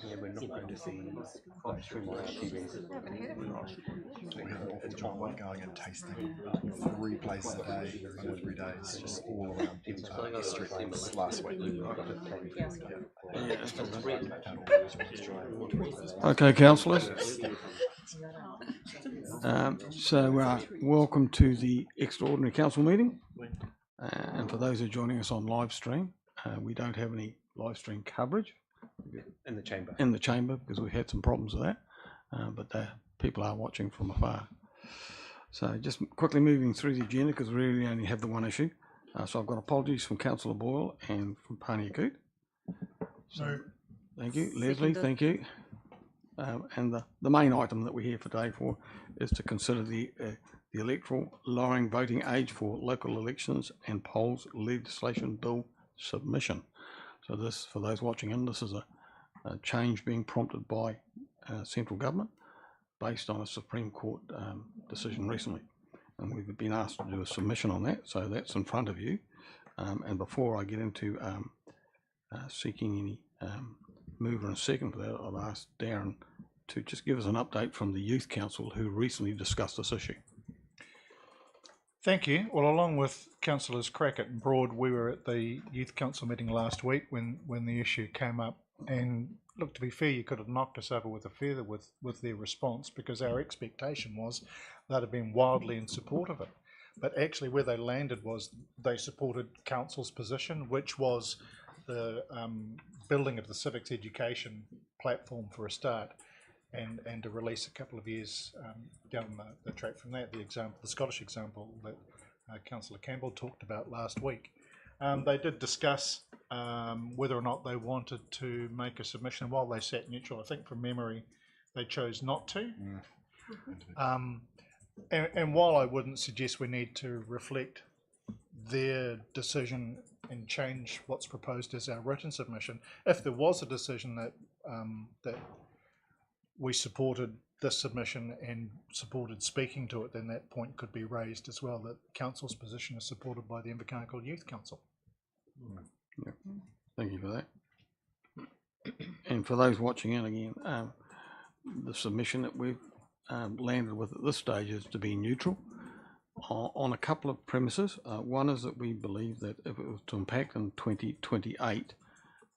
Yeah, we're not going to see live stream on our TVs. We have an awful job like going and tasting 3 places a day for 3 days, just all around history. Last week. Okay, councillors. Welcome to the extraordinary council meeting. And for those who are joining us on live stream, we don't have any live stream coverage In the chamber. in the chamber because we had some problems with that, but the people are watching from afar. So just quickly moving through the agenda because we really only have the one issue. So I've got apologies from Councillor Boyle and from Pani Akut. So thank you, Leslie. Thank you. And the main item that we're here today for is to consider the electoral lowering voting age for local elections and polls legislation bill submission. So this, for those watching in, this is a change being prompted by central government based on a Supreme Court decision recently. And we've been asked to do a submission on that, so that's in front of you. And before I get into seeking any mover and second for that, I've asked Darren to just give us an update from the Youth Council who recently discussed this issue. Thank you. Well, along with Councillors Crackett and Broad, we were at the Youth Council meeting last week when the issue came up. And look, to be fair, you could have knocked us over with a feather with their response, because our expectation was they'd have been wildly in support of it. But actually where they landed was they supported Council's position, which was the building of the civics education platform for a start. And to release a couple of years down the track from that, the Scottish example that Councillor Campbell talked about last week. They did discuss whether or not they wanted to make a submission. While they sat neutral, I think from memory, they chose not to. And while I wouldn't suggest we need to reflect their decision and change what's proposed as our written submission, if there was a decision that that we supported this submission and supported speaking to it, then that point could be raised as well, that Council's position is supported by the Invercargill Youth Council. Yeah. Thank you for that. And for those watching in again, the submission that we've landed with at this stage is to be neutral on a couple of premises. One is that we believe that if it was to impact in 2028,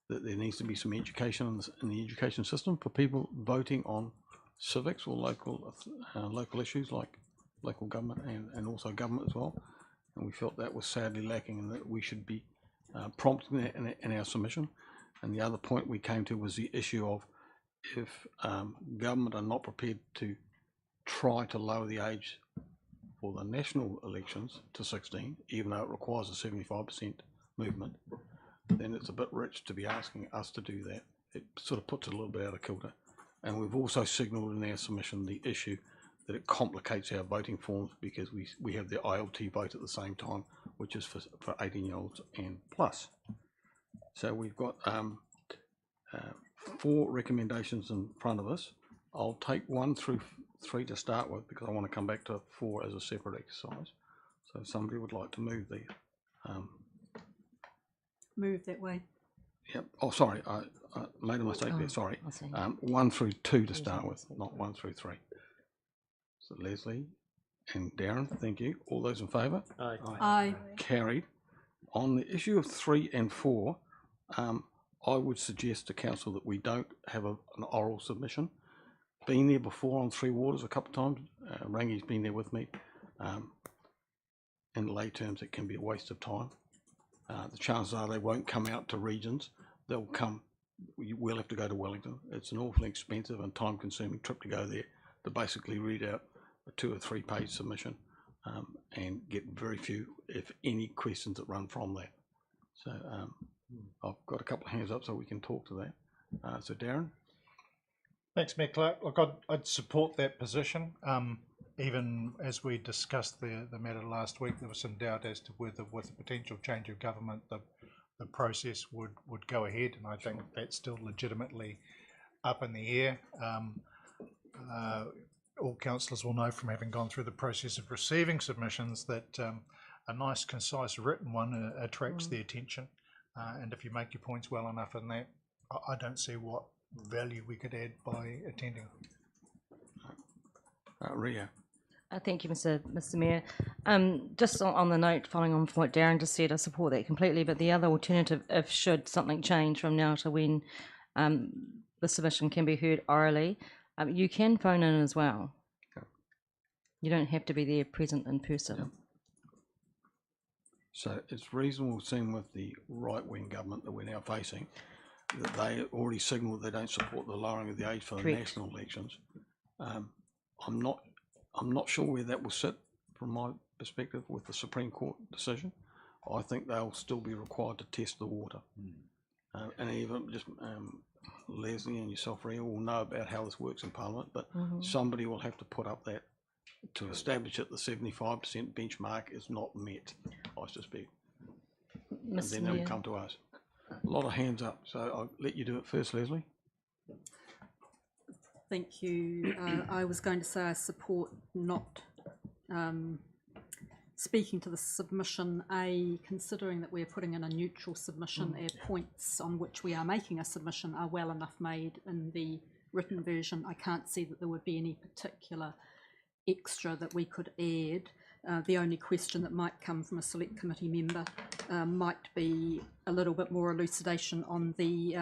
that there needs to be some education in the education system for people voting on civics or local issues like local government and also government as well. And we felt that was sadly lacking, and that we should be prompting that in our submission. And the other point we came to was the issue of if government are not prepared to try to lower the age for the national elections to 16, even though it requires a 75% movement, then it's a bit rich to be asking us to do that. It sort of puts it a little bit out of kilter. And we've also signalled in our submission the issue that it complicates our voting forms, because we have the ILT vote at the same time, which is for 18-year-olds and plus. So we've got 4 recommendations in front of us. I'll take 1 through 3 to start with, because I want to come back to 4 as a separate exercise. So if somebody would like to move the move that way. Yep. Oh, sorry, I made a mistake there. Sorry. 1 through 2 to start with, not 1 through 3. So Leslie and Darren, thank you. All those in favour? Aye. Aye. Carried. On the issue of 3 and 4, I would suggest to council that we don't have an oral submission. Been there before on 3 Waters a couple of times. Rangi's been there with me. In lay terms, it can be a waste of time. The chances are they won't come out to regions. They'll come, we'll have to go to Wellington. It's an awfully expensive and time consuming trip to go there to basically read out a 2 or 3 page submission and get very few, if any, questions that run from that. So I've got a couple of hands up so we can talk to that. So Darren? Thanks, Mayor Clark. Look, I'd support that position. Even as we discussed the matter last week, there was some doubt as to whether, with a potential change of government, the process would go ahead, and I think that's still legitimately up in the air. All councillors will know from having gone through the process of receiving submissions that a nice, concise written one attracts the attention. and if you make your points well enough in that, I don't see what value we could add by attending. Rio. Thank you, Mr. Mayor. Just on the note, following on from what Darren just said, I support that completely. But the other alternative, if should something change from now to when the submission can be heard orally, you can phone in as well. You don't have to be there present in person. Yep. So it's reasonable, seeing with the right-wing government that we're now facing, that they already signalled they don't support the lowering of the age for the Correct. national elections. I'm not sure where that will sit from my perspective with the Supreme Court decision. I think they'll still be required to test the water. And even just Leslie and yourself, Ria, will know about how this works in Parliament, but somebody will have to put up that to establish that the 75% benchmark is not met, I suspect. And Mr. then they'll Mayor. come to us. A lot of hands up, so I'll let you do it first, Leslie. Thank you. I was going to say I support not speaking to the submission, considering that we're putting in a neutral submission, our points on which we are making a submission are well enough made in the written version. I can't see that there would be any particular extra that we could add. The only question that might come from a select committee member might be a little bit more elucidation on the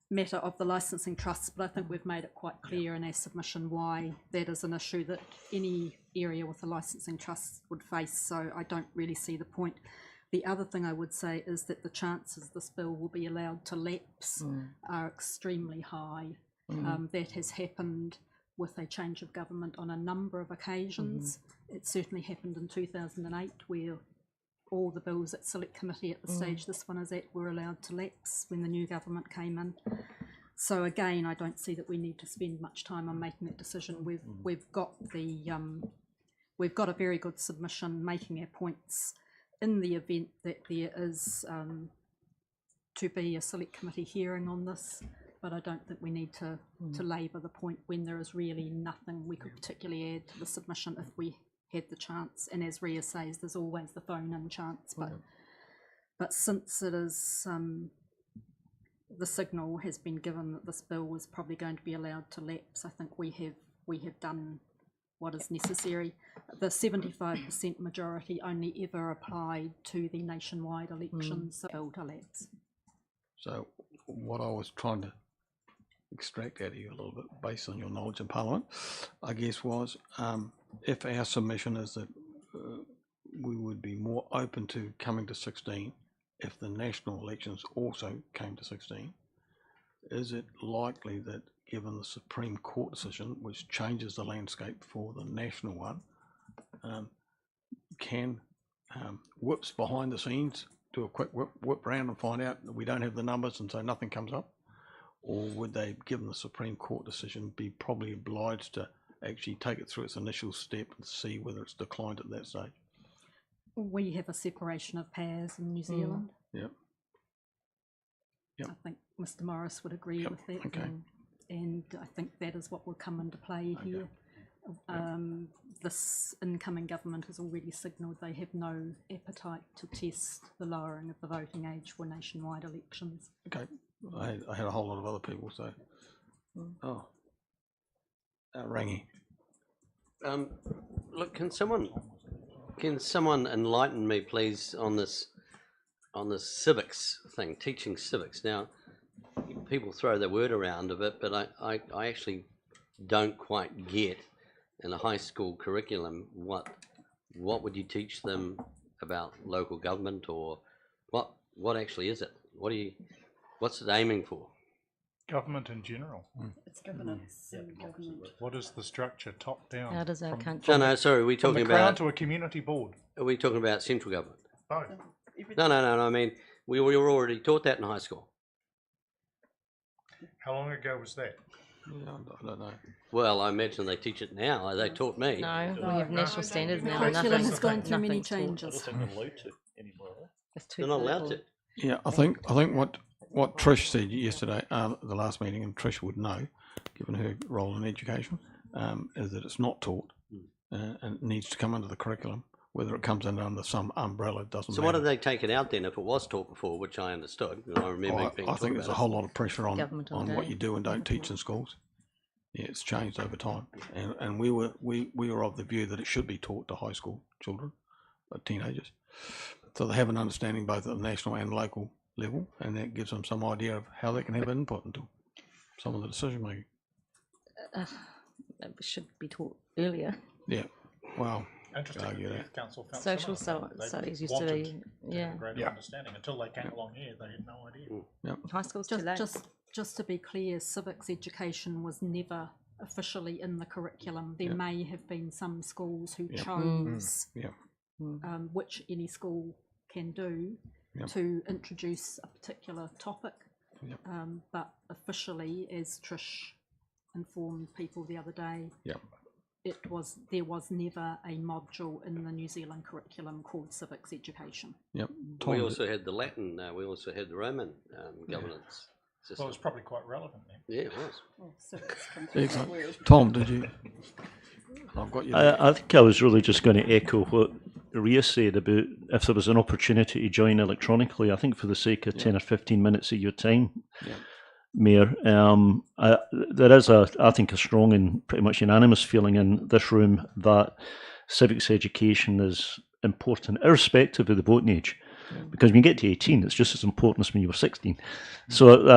matter of the licensing trusts, but I think we've made it quite clear in our submission why that is an issue that any area with a licensing trust would face, so I don't really see the point. The other thing I would say is that the chances this bill will be allowed to lapse are extremely high. That has happened with a change of government on a number of occasions. It certainly happened in 2008 where all the bills at select committee at the stage this one is at were allowed to lapse when the new government came in. So again, I don't see that we need to spend much time on making that decision. We've got a very good submission making our points in the event that there is to be a select committee hearing on this. But I don't think we need to labour the point when there is really nothing we could particularly add to the submission if we had the chance. And as Ria says, there's always the phone-in chance. But since it is the signal has been given that this bill was probably going to be allowed to lapse, I think we have done what is necessary. The 75% majority only ever applied to the nationwide elections, so bill to lapse. So what I was trying to extract out of you a little bit based on your knowledge in Parliament, I guess, was if our submission is that we would be more open to coming to 16 if the national elections also came to 16, is it likely that, given the Supreme Court decision, which changes the landscape for the national one, can whips behind the scenes do a quick whip round and find out that we don't have the numbers and so nothing comes up? Or would they, given the Supreme Court decision, be probably obliged to actually take it through its initial step and see whether it's declined at that stage? We have a separation of powers in New Zealand. Yep. I think Mr. Morris would agree with that. Okay. And I think that is what will come into play here. This incoming government has already signalled they have no appetite to test the lowering of the voting age for nationwide elections. Okay. I had a whole lot of other people, so. Rangi. Look, can someone enlighten me, please, on this civics thing, teaching civics? Now, people throw their word around a bit, but I actually don't quite get in a high school curriculum what would you teach them about local government, or what actually is it? What's it aiming for? Government in general. It's governance and government. What is the structure, top down? How does our country? No, sorry, are we From the talking Crown about? to a community board. Are we talking about central government? Both. No. I mean, we were already taught that in high school. How long ago was that? Yeah, I don't know. Well, I imagine they teach it now. They taught me. No, we have national standards now. Curriculum Nothing. has gone through many nothing's taught. changes. It's too They're not allowed political. to. Yeah, I think what Trish said yesterday, at the last meeting, and Trish would know, given her role in education, is that it's not taught and it needs to come under the curriculum. Whether it comes in under some umbrella doesn't So matter. what have they taken out then if it was taught before, which I understood? And I remember Oh, being I taught think there's a about whole lot of pressure on Government all what day. you do and don't teach in schools. Yeah, it's changed over time, and we were of the view that it should be taught to high school children, teenagers, so they have an understanding both at the national and local level, and that gives them some idea of how they can have input into some of the decision making. It should be taught earlier. Yeah, well, Interesting. argue The that. Youth Council felt Social similar. They studies used to wanted be, to yeah. have a greater Yeah. understanding. Until they came along here, they had no idea. High school's too late. Just to be clear, civics education was never officially in the curriculum. There may have been some schools who chose, Yeah. which any school can do, to introduce a particular topic. But officially, as Trish informed people the other day, there was never a module in the New Zealand curriculum called civics education. Yep. We also had the Latin, we also had the Roman governance system. Well, it's probably quite relevant then. Yeah, it was. Oh, civics Excellent. Tom, did you? I've got you. I think I was really just going to echo what Ria said about if there was an opportunity to join electronically. I think for the sake of 10 or 15 minutes of your time, Mayor, there is I think a strong and pretty much unanimous feeling in this room that civics education is important, irrespective of the voting age. Because when you get to 18, it's just as important as when you were 16. So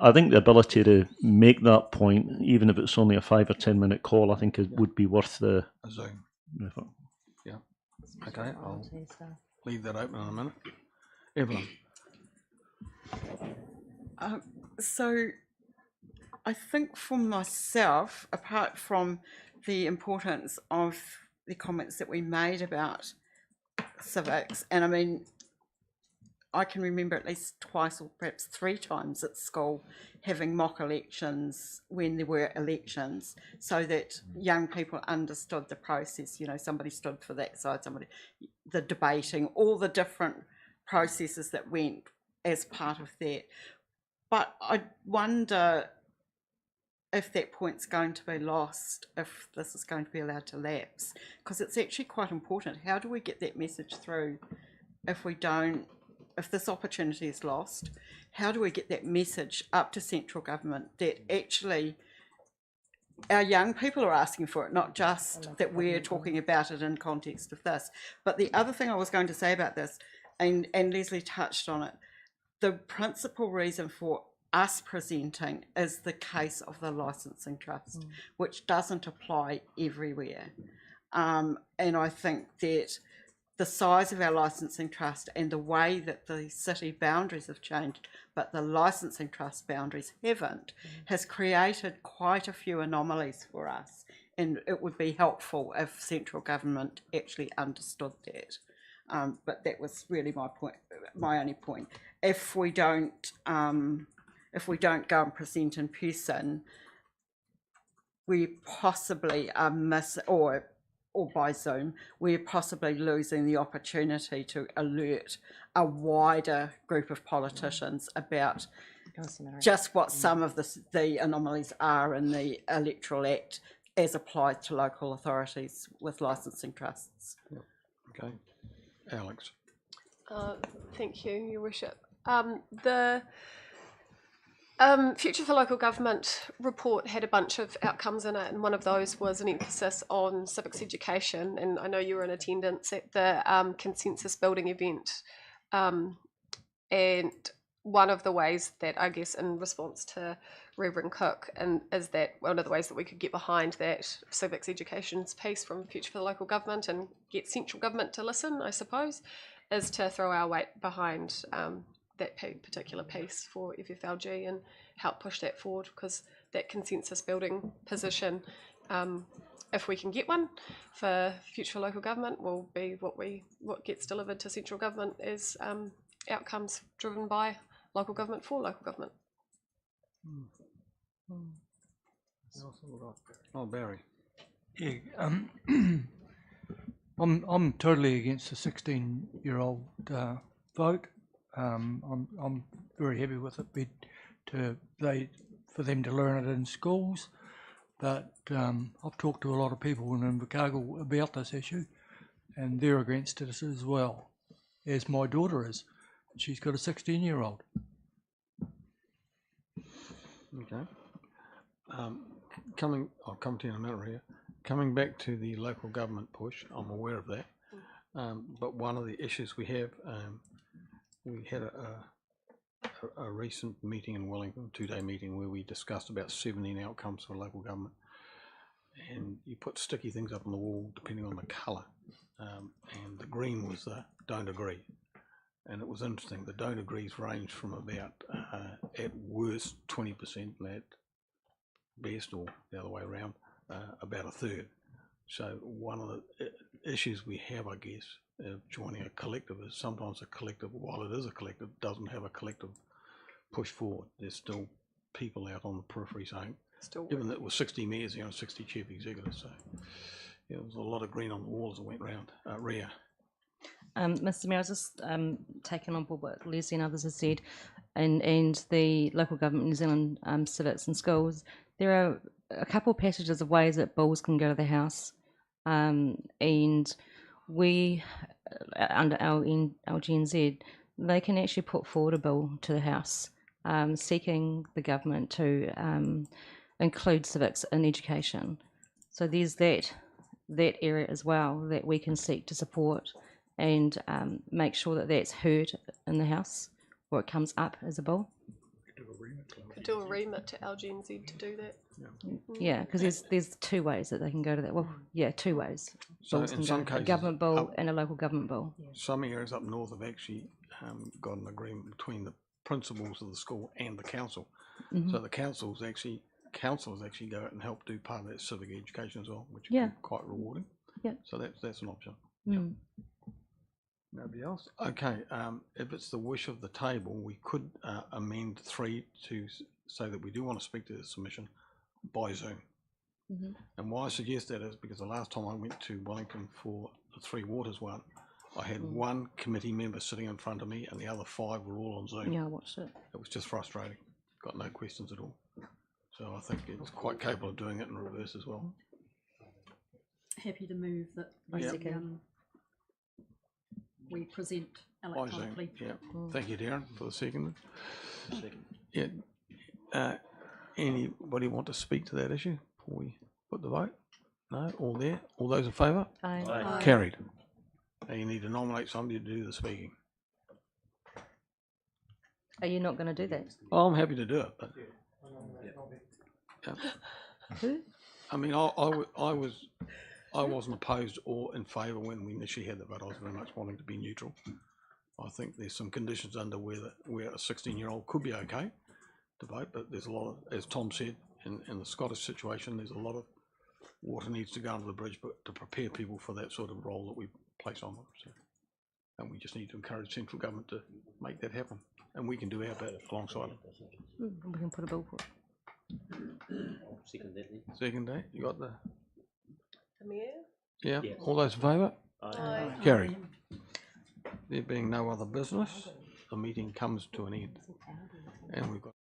I think the ability to make that point, even if it's only a 5 or 10 minute call, I think it would be worth the Zoom. effort. Yeah. Okay, I'll leave that open in a minute. Evelyn. So I think for myself, apart from the importance of the comments that we made about civics, and I mean, I can remember at least twice or perhaps 3 times at school having mock elections when there were elections, so that young people understood the process. You know, somebody stood for that side, the debating, all the different processes that went as part of that. But I wonder if that point's going to be lost, if this is going to be allowed to lapse, because it's actually quite important. How do we get that message through if this opportunity is lost? How do we get that message up to central government that actually our young people are asking for it, not just that we're talking about it in context of this? But the other thing I was going to say about this, and Leslie touched on it, the principal reason for us presenting is the case of the licensing trust, which doesn't apply everywhere. And I think that the size of our licensing trust and the way that the city boundaries have changed, but the licensing trust boundaries haven't, has created quite a few anomalies for us. And it would be helpful if central government actually understood that. But that was really my only point. If we don't go and present in person, we possibly are or by Zoom, we're possibly losing the opportunity to alert a wider group of politicians about just what some of the anomalies are in the Electoral Act as applied to local authorities with licensing trusts. Okay. Alex. Thank you, Your Worship. The Future for Local Government report had a bunch of outcomes in it, and one of those was an emphasis on civics education. And I know you were in attendance at the consensus building event. And one of the ways that, I guess, in response to Reverend Cook, and is that one of the ways that we could get behind that civics education's piece from Future for the Local Government and get central government to listen, I suppose, is to throw our weight behind that particular piece for FFLG and help push that forward, because that consensus building position, if we can get one for Future for Local Government, will be what gets delivered to central government as outcomes driven by local government for local government. Oh, Barry. Yeah, I'm totally against the 16-year-old vote. I'm very happy with it for them to learn it in schools, but I've talked to a lot of people in Invercargill about this issue, and they're against it as well, as my daughter is. She's got a 16-year-old. Okay. I'll come to you in a minute here. Coming back to the local government push, I'm aware of that. But one of the issues we have, we had a recent meeting in Wellington, 2-day meeting, where we discussed about 17 outcomes for local government. And you put sticky things up on the wall depending on the colour. And the green was the don't agree. And it was interesting, the don't agrees range from about, at worst, 20%, and at best, or the other way around, about a third. So one of the issues we have, I guess, of joining a collective is sometimes a collective, while it is a collective, doesn't have a collective push forward. There's still people out on the periphery saying, given that it was 60 mayors, 60 chief executives, so yeah, there was a lot of green on the walls that went round. Ria. Mr. Mayor, I was just taking on board what Leslie and others have said, and the local government New Zealand civics and schools. There are a couple of passages of ways that bills can go to the House, and we, under LGNZ, they can actually put forward a bill to the House seeking the government to include civics in education. So there's that area as well that we can seek to support and make sure that that's heard in the House or it comes up as a bill. Could do a remit to LGNZ to do that. Yeah, because there's two ways that they can go to that. Well, yeah, two ways. So Bills in can some go, a cases, government bill and a local government bill. some areas up north have actually got an agreement between the principals of the school and the council. So the councils actually go out and help do part of that civic education as well, which can be quite rewarding. Yeah. So that's an option. Mm. Nobody else? Okay, if it's the wish of the table, we could amend 3 to say that we do want to speak to the submission by Zoom. And why I suggest that is because the last time I went to Wellington for the Three Waters one, I had one committee member sitting in front of me and the other 5 were all on Zoom. Yeah, I watched it. It was just frustrating. Got no questions at all. So I think it's quite capable of doing it in reverse as well. Happy to move that we present electronically. Yeah. Thank you, Darren, for the second. Yeah. Anybody want to speak to that issue before we put the vote? No? All there? All those in favour? Aye. Aye. Carried. Now you need to nominate somebody to do the speaking. Are you not going to do that? Oh, I'm happy to do it, but Who? I mean, I wasn't opposed or in favour when we initially had the vote. I was very much wanting to be neutral. I think there's some conditions under where a 16-year-old could be okay to vote, but there's a lot of, as Tom said, in the Scottish situation, there's a lot of water needs to go under the bridge, but to prepare people for that sort of role that we place on them. So, and we just need to encourage central government to make that happen, and we can do our bit alongside it. We can put a bill for it. Second that then. Second day, you got the Mayor? yeah. All those in favour? Aye. Carried. There being no other business, the meeting comes to an end, and we've got.